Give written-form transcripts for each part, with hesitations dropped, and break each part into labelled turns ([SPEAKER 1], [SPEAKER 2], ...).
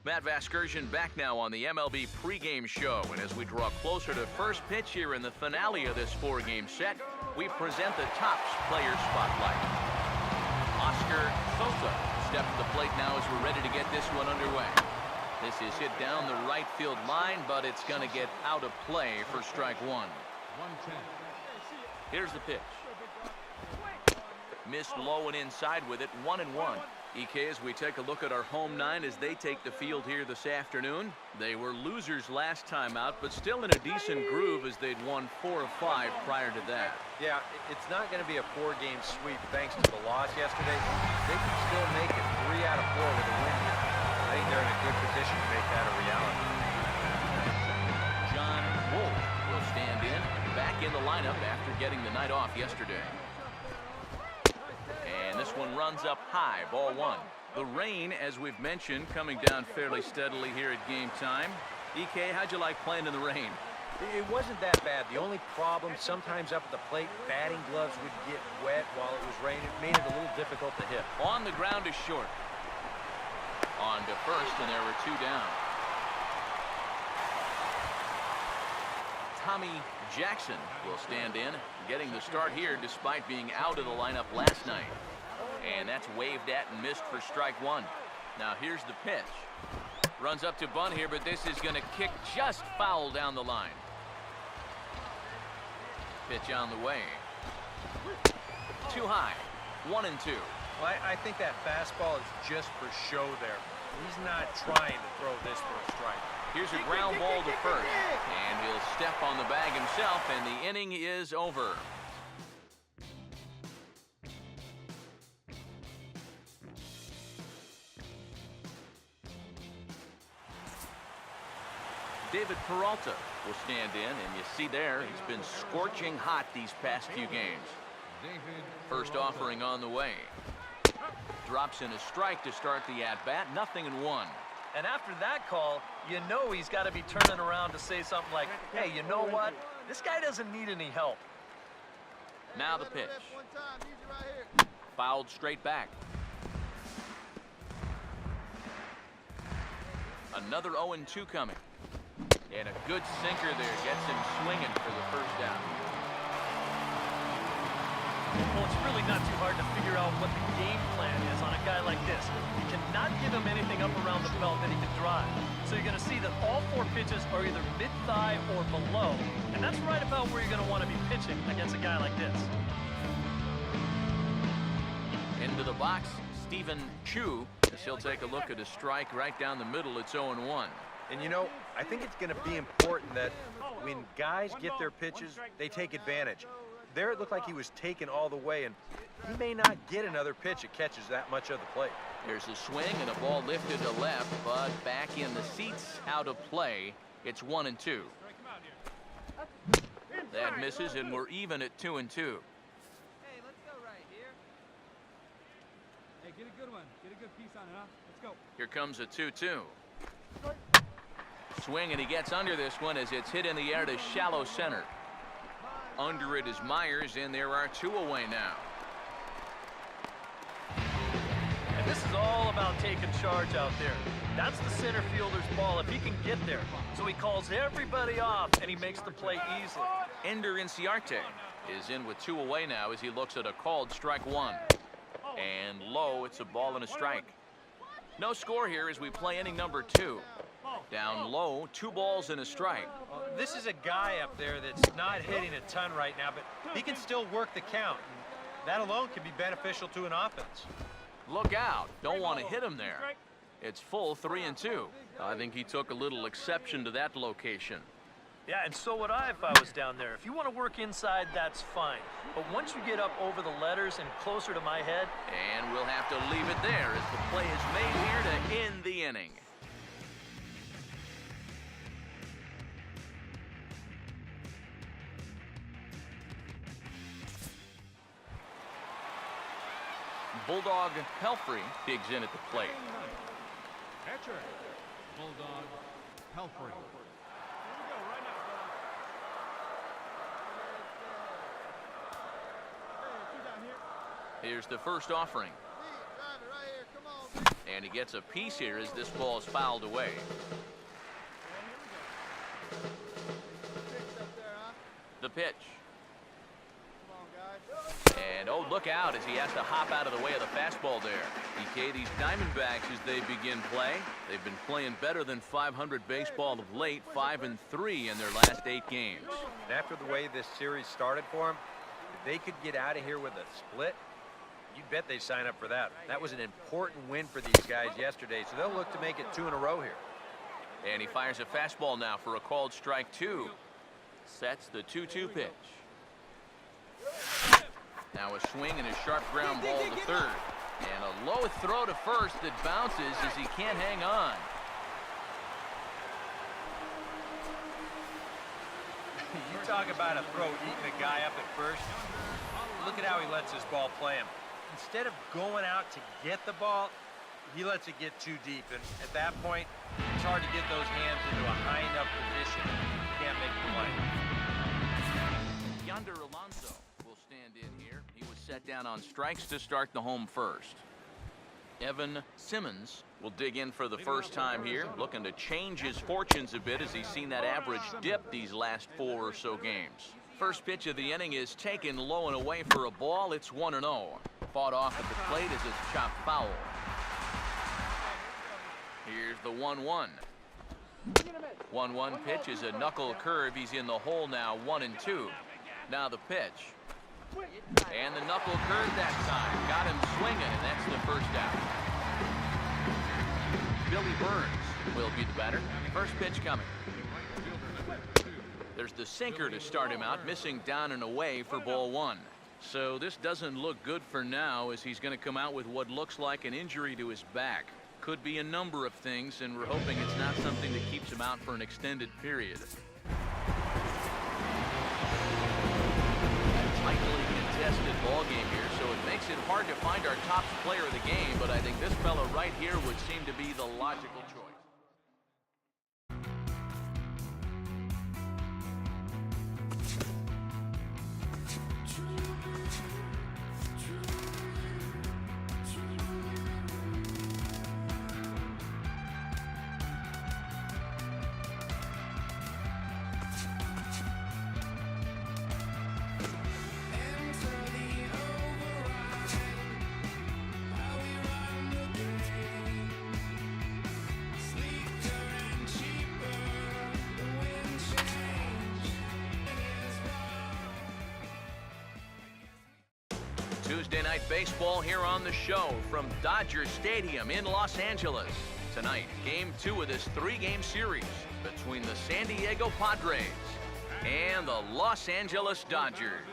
[SPEAKER 1] Matt Vasgersian back now on the MLB pregame show. And as we draw closer to first pitch here in the finale of this four-game set, we present the Topps Player Spotlight. Oscar Sosa steps to the plate now as we're ready to get this one underway. This is hit down the right field line, but it's going to get out of play for strike one. Here's the pitch. Missed low and inside with it, 1-1. EK, as we take a look at our home nine as they take the field here this afternoon. They were losers last time out, but still in a decent groove as they'd won 4 of 5 prior to that.
[SPEAKER 2] Yeah, it's not going to be a 4-game sweep thanks to the loss yesterday. They can still make it 3 out of 4 with a win here. I think they're in a good position to make that a reality.
[SPEAKER 1] John Wolf will stand in, back in the lineup after getting the night off yesterday. And this one runs up high, ball 1. The rain, as we've mentioned, coming down fairly steadily here at game time. EK, how'd you like playing in the rain?
[SPEAKER 2] It wasn't that bad. The only problem, sometimes up at the plate, batting gloves would get wet while it was raining. It made it a little difficult to hit.
[SPEAKER 1] On the ground is short. On to first, and there were 2 down. Tommy Jackson will stand in, getting the start here despite being out of the lineup last night. And that's waved at and missed for strike 1. Now here's the pitch. Runs up to bunt here, but this is going to kick just foul down the line. Pitch on the way. Too high. 1-2.
[SPEAKER 2] Well, I think that fastball is just for show there. He's not trying to throw this for a strike.
[SPEAKER 1] Here's a ground ball to first, and he'll step on the bag himself, and the inning is over. David Peralta will stand in, and you see there, he's been scorching hot these past few games. First offering on the way. Drops in a strike to start the at-bat, 0-1.
[SPEAKER 3] And after that call, you know he's got to be turning around to say something like, hey, you know what? This guy doesn't need any help.
[SPEAKER 1] Now the pitch. Fouled straight back. Another 0-2 coming. And a good sinker there gets him swinging for the first down.
[SPEAKER 3] Well, it's really not too hard to figure out what the game plan is on a guy like this. You cannot give him anything up around the belt that he can drive. So you're going to see that all 4 pitches are either mid-thigh or below. And that's right about where you're going to want to be pitching against a guy like this.
[SPEAKER 1] Into the box, Stephen Chu, as he'll take a look at a strike right down the middle. It's 0-1.
[SPEAKER 2] And you know, I think it's going to be important that when guys get their pitches, they take advantage. There it looked like he was taken all the way, and he may not get another pitch that catches that much of the plate.
[SPEAKER 1] There's a swing and a ball lifted to left, but back in the seats, out of play. It's 1-2. That misses, and we're even at 2-2.
[SPEAKER 4] Hey, let's go right here. Hey, get a good one. Get a good piece on it, huh? Let's go.
[SPEAKER 1] Here comes a 2-2. Swing, and he gets under this one as it's hit in the air to shallow center. Under it is Myers, and there are 2 away now.
[SPEAKER 3] And this is all about taking charge out there. That's the center fielder's ball if he can get there. So he calls everybody off, and he makes the play easily.
[SPEAKER 1] Ender Inciarte is in with 2 away now as he looks at a called strike 1. And low, it's a ball and a strike. No score here as we play inning number 2. Down low, 2 balls and a strike.
[SPEAKER 2] This is a guy up there that's not hitting a ton right now, but he can still work the count. That alone can be beneficial to an offense.
[SPEAKER 1] Look out. Don't want to hit him there. It's full 3-2. I think he took a little exception to that location.
[SPEAKER 3] Yeah, and so would I if I was down there. If you want to work inside, that's fine. But once you get up over the letters and closer to my head...
[SPEAKER 1] And we'll have to leave it there as the play is made here to end the inning. Bulldog Pelfrey digs in at the plate.
[SPEAKER 4] Catcher, Bulldog Pelfrey.
[SPEAKER 1] Here's the first offering. And he gets a piece here as this ball is fouled away. The pitch. And oh, look out as he has to hop out of the way of the fastball there. EK, these Diamondbacks, as they begin play, they've been playing better than .500 baseball of late, 5-3 in their last 8 games.
[SPEAKER 2] And after the way this series started for them, if they could get out of here with a split, you'd bet they'd sign up for that. That was an important win for these guys yesterday, so they'll look to make it 2 in a row here.
[SPEAKER 1] And he fires a fastball now for a called strike 2. Sets the 2-2 pitch. Now a swing and a sharp ground ball to third. And a low throw to first that bounces as he can't hang on.
[SPEAKER 2] You talk about a throw eating a guy up at first. Look at how he lets his ball play him. Instead of going out to get the ball, he lets it get too deep. And at that point, it's hard to get those hands into a high enough position. You can't make the play.
[SPEAKER 1] Yonder Alonso will stand in here. He was set down on strikes to start the home first. Evan Simmons will dig in for the first time here, looking to change his fortunes a bit as he's seen that average dip these last 4 or so games. First pitch of the inning is taken low and away for a ball. It's 1-0. Fought off at the plate as it's chopped foul. Here's the 1-1. 1-1 pitch is a knuckle curve. He's in the hole now, 1-2. Now the pitch. And the knuckle curve that time. Got him swinging, and that's the first out. Billy Burns will be the batter. First pitch coming. There's the sinker to start him out, missing down and away for ball 1. So this doesn't look good for now as he's going to come out with what looks like an injury to his back. Could be a number of things, and we're hoping it's not something that keeps him out for an extended period. Tightly contested ball game here, so it makes it hard to find our top player of the game, but I think this fella right here would seem to be the logical choice. Tuesday night baseball here on the show from Dodger Stadium in Los Angeles. Tonight, Game 2 of this 3-game series between the San Diego Padres and the Los Angeles Dodgers.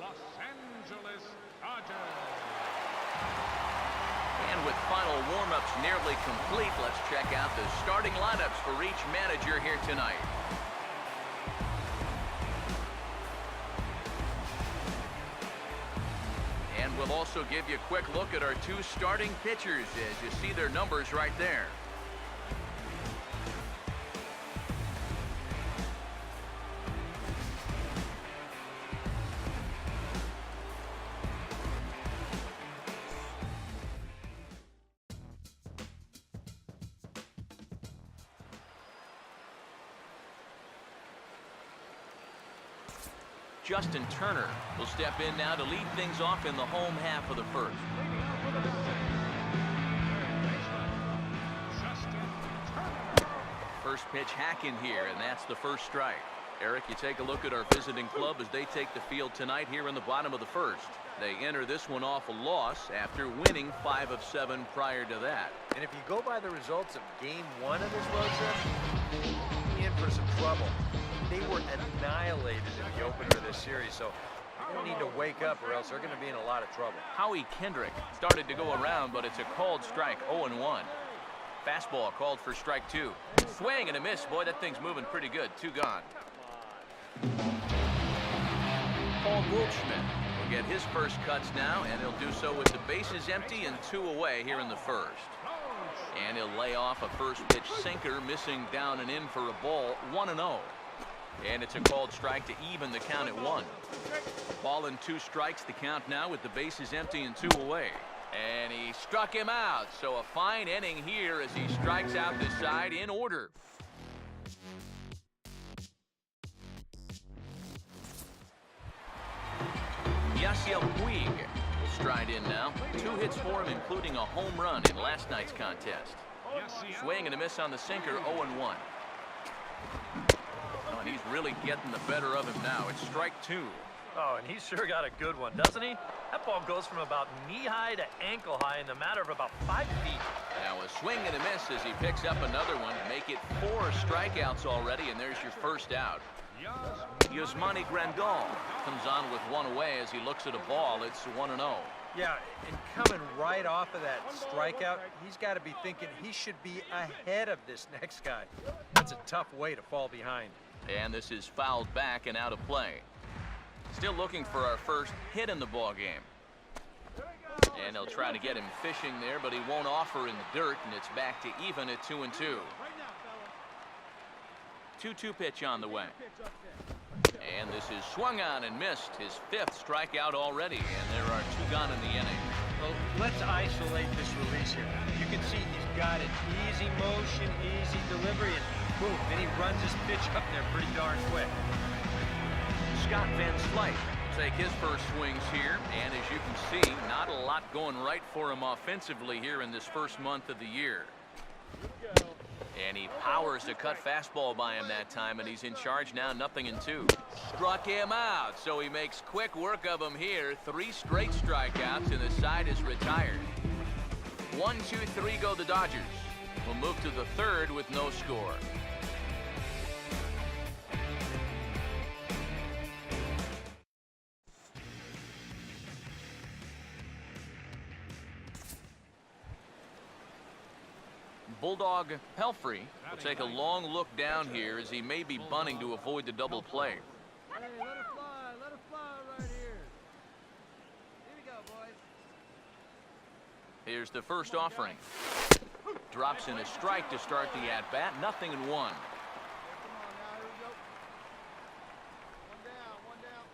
[SPEAKER 5] Los Angeles Dodgers.
[SPEAKER 1] And with final warm-ups nearly complete, let's check out the starting lineups for each manager here tonight. We'll also give you a quick look at our 2 starting pitchers as you see their numbers right there. Justin Turner will step in now to lead things off in the home half of the first. First pitch hack in here, and that's the first strike. Eric, you take a look at our visiting club as they take the field tonight here in the bottom of the first. They enter this one off a loss after winning 5 of 7 prior to that.
[SPEAKER 2] And if you go by the results of Game 1 of this road trip, in for some trouble. They were annihilated in the opener of this series, so they're going to need to wake up or else they're going to be in a lot of trouble.
[SPEAKER 1] Howie Kendrick started to go around, but it's a called strike, 0-1. Fastball called for strike 2. Swing and a miss. Boy, that thing's moving pretty good. 2 gone. Paul Goldschmidt will get his first cuts now, and he'll do so with the bases empty and 2 away here in the first. And he'll lay off a first pitch sinker, missing down and in for a ball, 1-0. And it's a called strike to even the count at 1. Ball and 2 strikes, the count now with the bases empty and 2 away. And he struck him out. So a fine inning here as he strikes out the side in order. Yasiel Puig will stride in now. 2 hits for him, including a home run in last night's contest. Swing and a miss on the sinker, 0-1. Oh, and he's really getting the better of him now. It's strike 2.
[SPEAKER 3] Oh, and he's sure got a good one, doesn't he? That ball goes from about knee-high to ankle-high in the matter of about 5 feet.
[SPEAKER 1] Now a swing and a miss as he picks up another one. Make it 4 strikeouts already, and there's your first out. Yasmani Grandal comes on with 1 away as he looks at a ball. It's 1-0.
[SPEAKER 2] Yeah, and coming right off of that strikeout, he's got to be thinking he should be ahead of this next guy. That's a tough way to fall behind.
[SPEAKER 1] And this is fouled back and out of play. Still looking for our first hit in the ball game. And they'll try to get him fishing there, but he won't offer in the dirt, and it's back to even at 2-2. 2-2 pitch on the way. And this is swung on and missed. His 5th strikeout already, and there are 2 gone in the inning.
[SPEAKER 2] Well, let's isolate this release here. You can see he's got it. Easy motion, easy delivery, and boom, then he runs his pitch up there pretty darn quick.
[SPEAKER 1] Scott Van Slyke will take his first swings here, and as you can see, not a lot going right for him offensively here in this first month of the year. And he powers a cut fastball by him that time, and he's in charge now, 0-2. Struck him out, so he makes quick work of him here. 3 straight strikeouts, and the side is retired. 1, 2, 3 go the Dodgers. We'll move to the 3rd with no score. Bulldog Pelfrey will take a long look down here as he may be bunting to avoid the double play.
[SPEAKER 4] Hey, let her fly right here. Here we go, boys.
[SPEAKER 1] Here's the first offering. Drops in a strike to start the at-bat, 0-1.
[SPEAKER 4] Come on now, here we go. One down.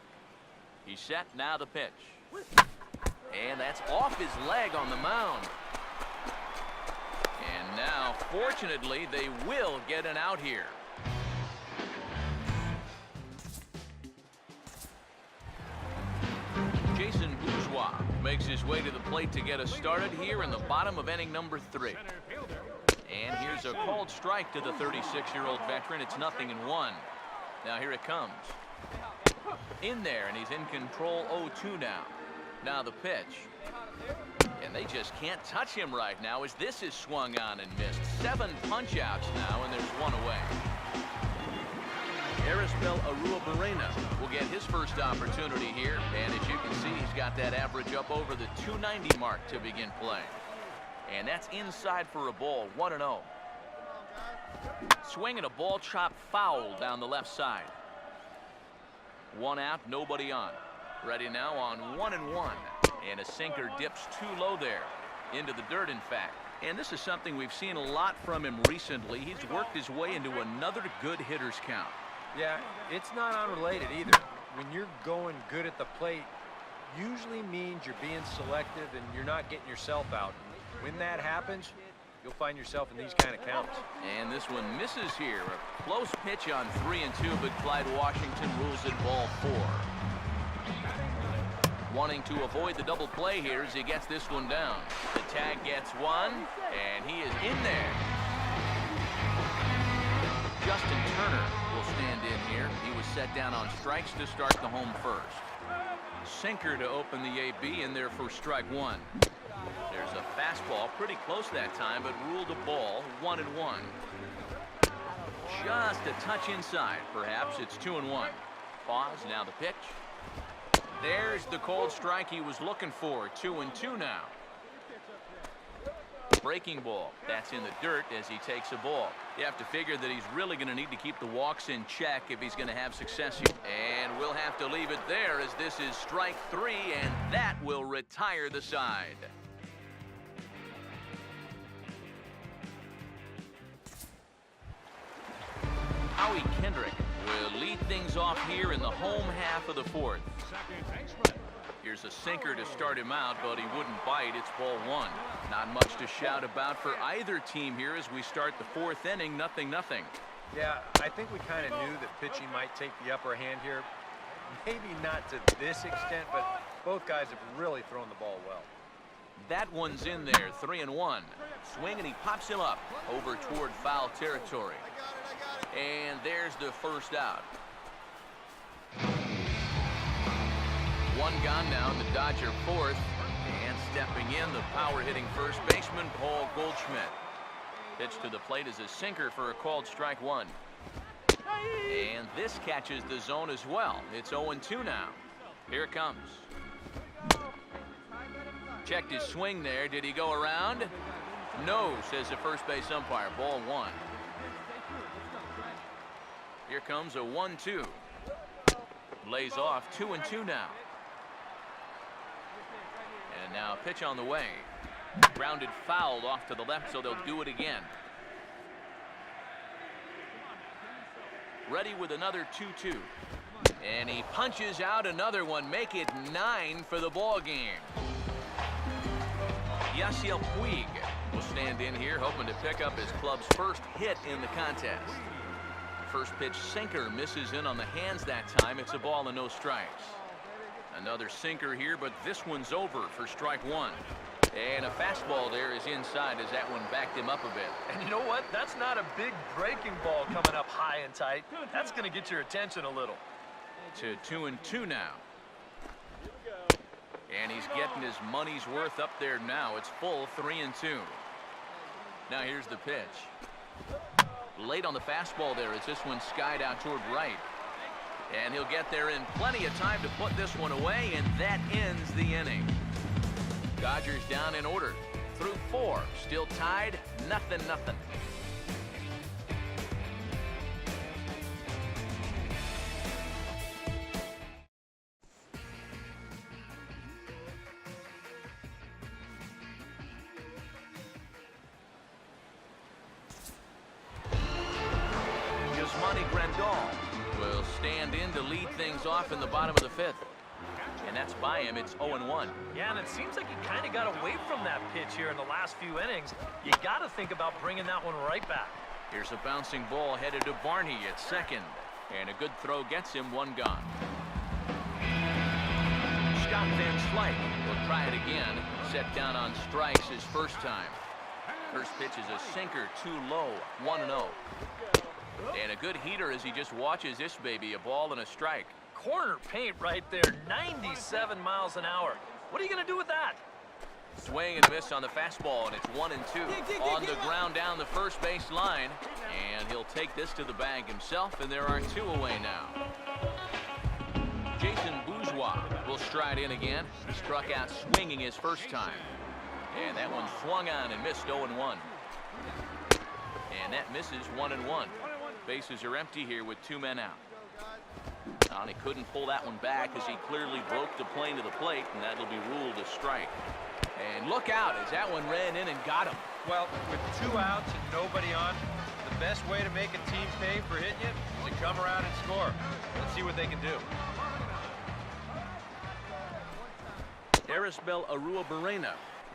[SPEAKER 1] He's set, now the pitch. And that's off his leg on the mound. And now, fortunately, they will get an out here. Jason Bourgeois makes his way to the plate to get us started here in the bottom of inning number 3. And here's a called strike to the 36-year-old veteran. It's 0-1. Now here it comes. In there, and he's in control, 0-2 now. Now the pitch. And they just can't touch him right now as this is swung on and missed. 7 punch-outs now, and there's 1 away. Arisbel Arruabarrena will get his first opportunity here. And as you can see, he's got that average up over the 290 mark to begin play. And that's inside for a ball, 1-0. Swinging a ball chopped foul down the left side. 1 out, nobody on. Ready now on 1-1. And a sinker dips too low there. Into the dirt, in fact. And this is something we've seen a lot from him recently. He's worked his way into another good hitter's count.
[SPEAKER 2] Yeah, it's not unrelated either. When you're going good at the plate, usually means you're being selective and you're not getting yourself out. When that happens, you'll find yourself in these kind of counts.
[SPEAKER 1] And this one misses here. A close pitch on 3-2, but Clyde Washington rules it ball 4. Wanting to avoid the double play here as he gets this one down. The tag gets 1, and he is in there. Justin Turner will stand in here. He was set down on strikes to start the home first. Sinker to open the AB in there for strike 1. There's a fastball pretty close that time, but ruled a ball, 1-1. Just a touch inside, perhaps. It's 2-1. Pause, now the pitch. There's the cold strike he was looking for. 2-2 now. Breaking ball. That's in the dirt as he takes a ball. You have to figure that he's really going to need to keep the walks in check if he's going to have success here. And we'll have to leave it there as this is strike 3, and that will retire the side. Howie Kendrick will lead things off here in the home half of the 4th.
[SPEAKER 5] Second baseman,
[SPEAKER 1] Here's a sinker to start him out, but he wouldn't bite. It's ball one. Not much to shout about for either team here as we start the fourth inning. 0-0.
[SPEAKER 2] Yeah, I think we kind of knew that pitching might take the upper hand here. Maybe not to this extent, but both guys have really thrown the ball well.
[SPEAKER 1] That one's in there. 3-1. Swing, and he pops him up over toward foul territory. And there's the first out. One gone now in the Dodger fourth. And stepping in, the power-hitting first baseman, Paul Goldschmidt. Pitch to the plate is a sinker for a called strike one. And this catches the zone as well. It's 0-2 now. Here it comes. Checked his swing there. Did he go around? No, says the first base umpire. Ball one. Here comes a 1-2. Lays off. 2-2 now. And now pitch on the way. Grounded fouled off to the left, so they'll do it again. Ready with another 2-2. And he punches out another one. Make it 9 for the ball game. Yasiel Puig will stand in here, hoping to pick up his club's first hit in the contest. First pitch sinker misses in on the hands that time. It's a ball and no strikes. Another sinker here, but this one's over for strike one. And a fastball there is inside as that one backed him up a bit.
[SPEAKER 3] And you know what? That's not a big breaking ball coming up high and tight. That's going to get your attention a little.
[SPEAKER 1] To 2-2 now. And he's getting his money's worth up there now. It's full 3-2. Now here's the pitch. Late on the fastball there as this one skied out toward right. And he'll get there in plenty of time to put this one away, and that ends the inning. Dodgers down in order. Through 4. Still tied. 0-0. Will stand in to lead things off in the bottom of the fifth. And that's by him. It's 0-1.
[SPEAKER 3] Yeah, and it seems like he kind of got away from that pitch here in the last few innings. You got to think about bringing that one right back.
[SPEAKER 1] Here's a bouncing ball headed to Barney at second. And a good throw gets him one gone. Scott Van Slyke will try it again. Set down on strikes his first time. First pitch is a sinker, too low. 1-0. And a good heater as he just watches this baby. A ball and a strike.
[SPEAKER 3] Corner paint right there. 97 miles an hour. What are you going to do with that?
[SPEAKER 1] Swing and miss on the fastball, and it's 1-2. On the ground down the first base line. And he'll take this to the bag himself, and there are 2 away now. Jason Bourgeois will stride in again. He struck out swinging his first time. And that one swung on and missed 0-1. And that misses 1-1. Bases are empty here with 2 men out. And he couldn't pull that one back as he clearly broke the plane to the plate, and that'll be ruled a strike. And look out as that one ran in and got him.
[SPEAKER 2] Well, with 2 outs and nobody on, the best way to make a team pay for hitting you is to come around and score. Let's see what they can do.
[SPEAKER 1] Arisbel Arua-Barrena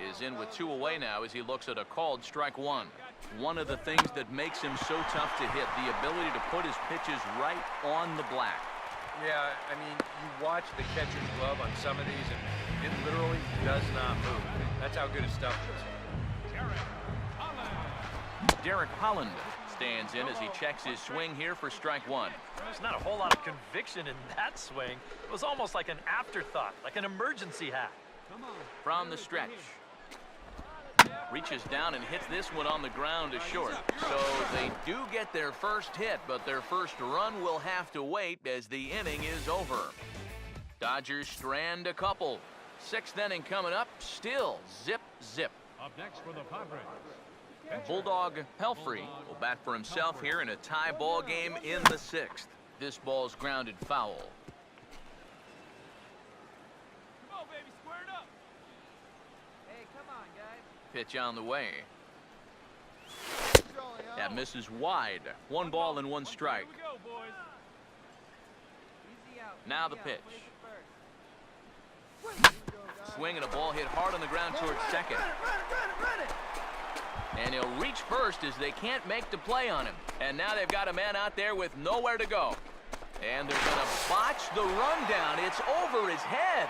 [SPEAKER 1] is in with 2 away now as he looks at a called strike one. One of the things that makes him so tough to hit, the ability to put his pitches right on the black.
[SPEAKER 2] Yeah, I mean, you watch the catcher's glove on some of these, and it literally does not move. That's how good his stuff is.
[SPEAKER 1] Derek Holland stands in as he checks his swing here for strike one.
[SPEAKER 3] There's not a whole lot of conviction in that swing. It was almost like an afterthought, like an emergency hat.
[SPEAKER 1] From the stretch. Reaches down and hits this one on the ground to short. So they do get their first hit, but their first run will have to wait as the inning is over. Dodgers strand a couple. 6th inning coming up, still zip, zip.
[SPEAKER 5] Up next for the Padres.
[SPEAKER 1] Bulldog Pelfrey will bat for himself here in a tie ball game in the 6th. This ball's grounded foul. Pitch on the way. That misses wide. 1 ball and 1 strike. Now the pitch. Swing and a ball hit hard on the ground towards second. And he'll reach first as they can't make the play on him. And now they've got a man out there with nowhere to go. And they're going to botch the rundown. It's over his head.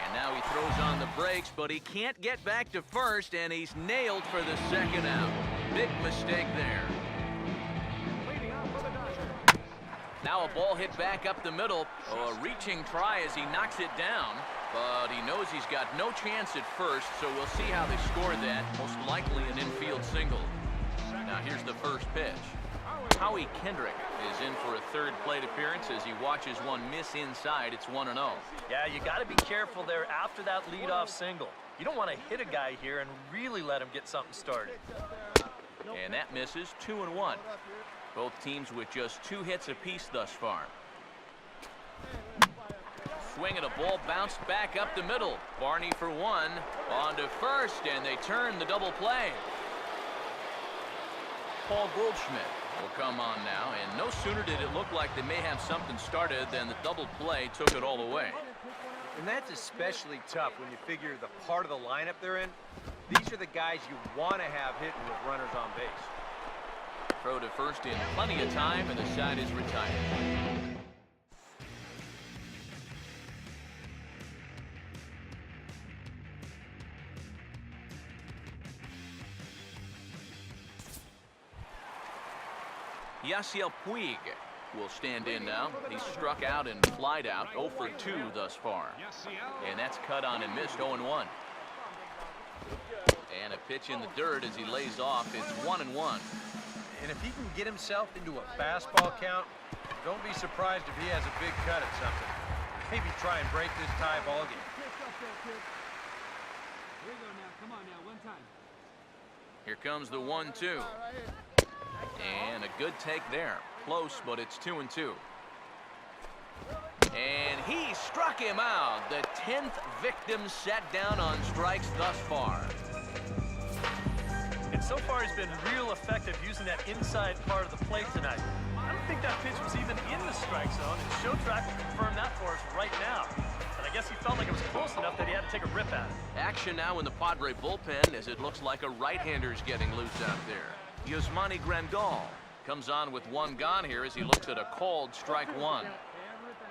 [SPEAKER 1] And now he throws on the brakes, but he can't get back to first, and he's nailed for the second out. Big mistake there. Now a ball hit back up the middle. A reaching try as he knocks it down. But he knows he's got no chance at first, so we'll see how they score that. Most likely an infield single. Now here's the first pitch. Howie Kendrick is in for a third plate appearance as he watches one miss inside. It's 1-0.
[SPEAKER 3] Yeah, you got to be careful there after that leadoff single. You don't want to hit a guy here and really let him get something started.
[SPEAKER 1] And that misses. 2-1. Both teams with just 2 hits apiece thus far. Swing and a ball bounced back up the middle. Barney for one. On to first, and they turn the double play. Paul Goldschmidt will come on now, and no sooner did it look like they may have something started than the double play took it all away.
[SPEAKER 2] And that's especially tough when you figure the part of the lineup they're in. These are the guys you want to have hitting with runners on base.
[SPEAKER 1] Throw to first in plenty of time, and the side is retired. Yasiel Puig will stand in now. He's struck out and flied out. 0 for 2 thus far. And that's cut on and missed. 0-1. And a pitch in the dirt as he lays off. It's 1-1.
[SPEAKER 2] And if he can get himself into a fastball count, don't be surprised if he has a big cut at something. Maybe try and break this tie ball game.
[SPEAKER 4] Here we go now. Come on now. One time.
[SPEAKER 1] Here comes the 1-2. And a good take there. Close, but it's 2-2. And he struck him out. The 10th victim set down on strikes thus far.
[SPEAKER 3] And so far he's been real effective using that inside part of the plate tonight. I don't think that pitch was even in the strike zone, and Show Track will confirm that for us right now. But I guess he felt like it was close enough that he had to take a rip at it.
[SPEAKER 1] Action now in the Padre bullpen as it looks like a right-hander's getting loose out there. Yasmani Grandal comes on with one gone here as he looks at a called strike one.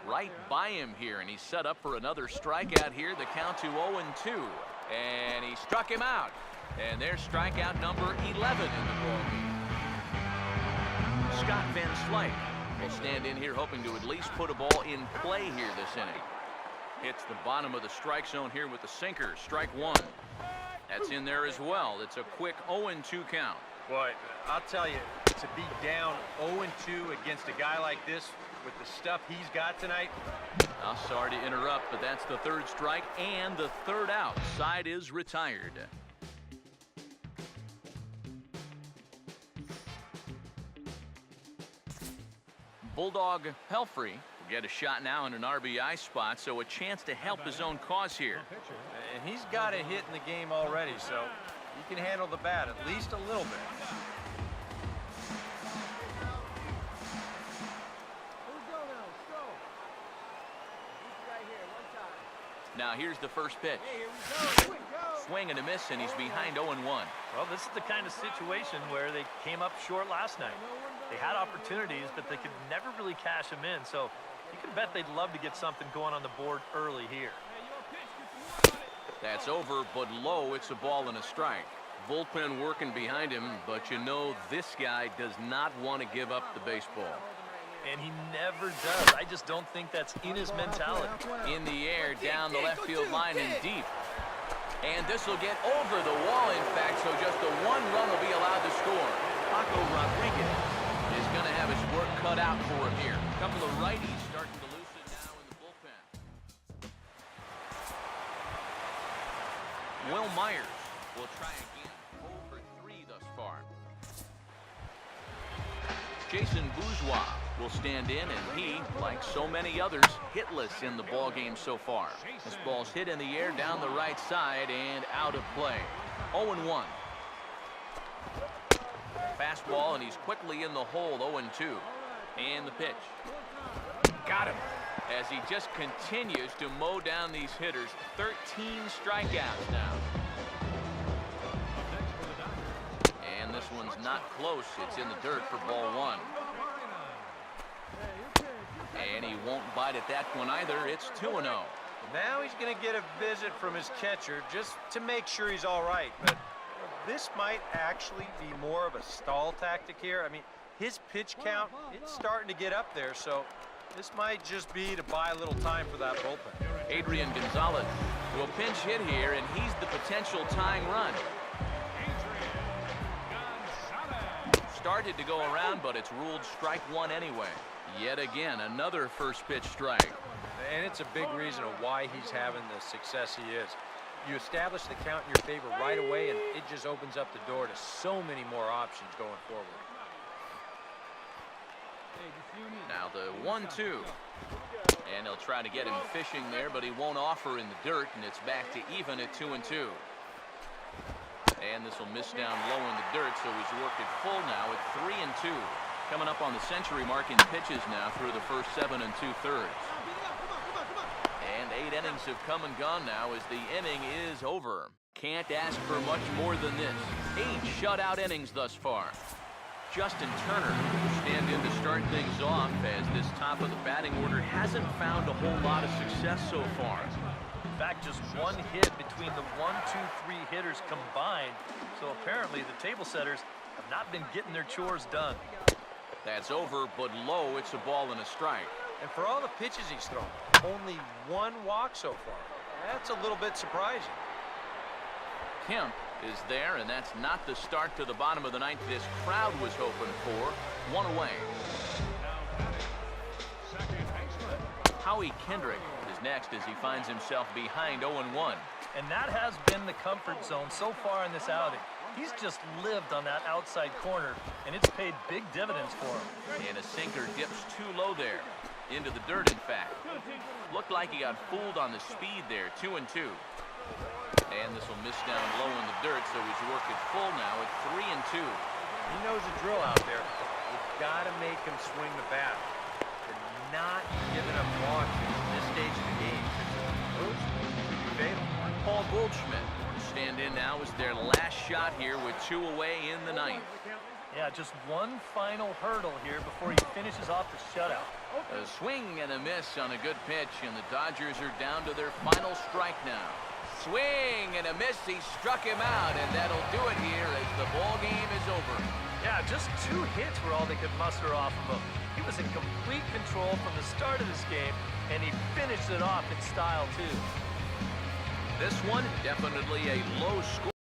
[SPEAKER 1] Right by him here, and he's set up for another strikeout here. The count to 0-2, and he struck him out. And there's strikeout number 11 in the ballgame. Scott Van Slyke will stand in here hoping to at least put a ball in play here this inning. Hits the bottom of the strike zone here with the sinker. Strike one. That's in there as well. It's a quick 0-2 count.
[SPEAKER 2] Boy, I'll tell you, to be down 0-2 against a guy like this with the stuff he's got tonight.
[SPEAKER 1] I'm sorry to interrupt, but that's the third strike and the third out. Side is retired. Bulldog Pelfrey will get a shot now in an RBI spot, so a chance to help his own cause here.
[SPEAKER 2] And he's got a hit in the game already, so he can handle the bat at least a little bit.
[SPEAKER 1] Now here's the first pitch. Swing and a miss, and he's behind 0-1.
[SPEAKER 3] Well, this is the kind of situation where they came up short last night. They had opportunities, but they could never really cash them in. So you can bet they'd love to get something going on the board early here.
[SPEAKER 1] That's over, but low. It's a ball and a strike. Bullpen working behind him, but you know this guy does not want to give up the baseball.
[SPEAKER 3] And he never does. I just don't think that's in his mentality.
[SPEAKER 1] In the air, down the left field line and deep. And this will get over the wall, in fact, so just the one run will be allowed to score. Paco Rodriguez is going to have his work cut out for him here. A couple of righties starting to loosen now in the bullpen. Will Myers will try again. 0 for 3 thus far. Jason Bourgeois will stand in, and he, like so many others, hitless in the ballgame so far. This ball's hit in the air down the right side and out of play. 0-1. Fastball, and he's quickly in the hole. 0-2. And the pitch. Got him. as he just continues to mow down these hitters. 13 strikeouts now. And this one's not close. It's in the dirt for ball one. And he won't bite at that one either. It's 2-0.
[SPEAKER 2] Now he's going to get a visit from his catcher just to make sure he's all right. But this might actually be more of a stall tactic here. I mean, his pitch count, it's starting to get up there, so this might just be to buy a little time for that bullpen.
[SPEAKER 1] Adrian Gonzalez will pinch hit here, and he's the potential tying run. Started to go around, but it's ruled strike one anyway. Yet again, another first pitch strike.
[SPEAKER 2] And it's a big reason of why he's having the success he is. You establish the count in your favor right away, and it just opens up the door to so many more options going forward.
[SPEAKER 1] Now the 1-2. And he'll try to get him fishing there, but he won't offer in the dirt, and it's back to even at 2-2. And this will miss down low in the dirt, so he's worked it full now at 3-2. Coming up on the century mark in pitches now through the first 7 2/3. And 8 innings have come and gone now as the inning is over. Can't ask for much more than this. 8 shutout innings thus far. Justin Turner will stand in to start things off as this top of the batting order hasn't found a whole lot of success so far.
[SPEAKER 3] In fact, just one hit between the 1, 2, 3 hitters combined. So apparently the table setters have not been getting their chores done.
[SPEAKER 1] That's over, but low. It's a ball and a strike.
[SPEAKER 2] And for all the pitches he's thrown, only 1 walk so far. That's a little bit surprising.
[SPEAKER 1] Kemp is there, and that's not the start to the bottom of the ninth this crowd was hoping for. 1 away. Howie Kendrick is next as he finds himself behind 0-1.
[SPEAKER 3] And that has been the comfort zone so far in this outing. He's just lived on that outside corner, and it's paid big dividends for him.
[SPEAKER 1] And a sinker dips too low there. Into the dirt, in fact. Looked like he got fooled on the speed there. 2-2. And this will miss down low in the dirt, so he's worked it full now at 3-2.
[SPEAKER 2] He knows the drill out there. You've got to make him swing the bat. You're not giving up walks at this stage of the game. Those could be fatal.
[SPEAKER 1] Paul Goldschmidt will stand in now as their last shot here with 2 away in the ninth.
[SPEAKER 3] Yeah, just one final hurdle here before he finishes off the shutout.
[SPEAKER 1] A swing and a miss on a good pitch, and the Dodgers are down to their final strike now. Swing and a miss. He struck him out, and that'll do it here as the ball game is over.
[SPEAKER 3] Yeah, just 2 hits were all they could muster off of him. He was in complete control from the start of this game, and he finished it off in style, too.
[SPEAKER 1] This one, definitely a low score.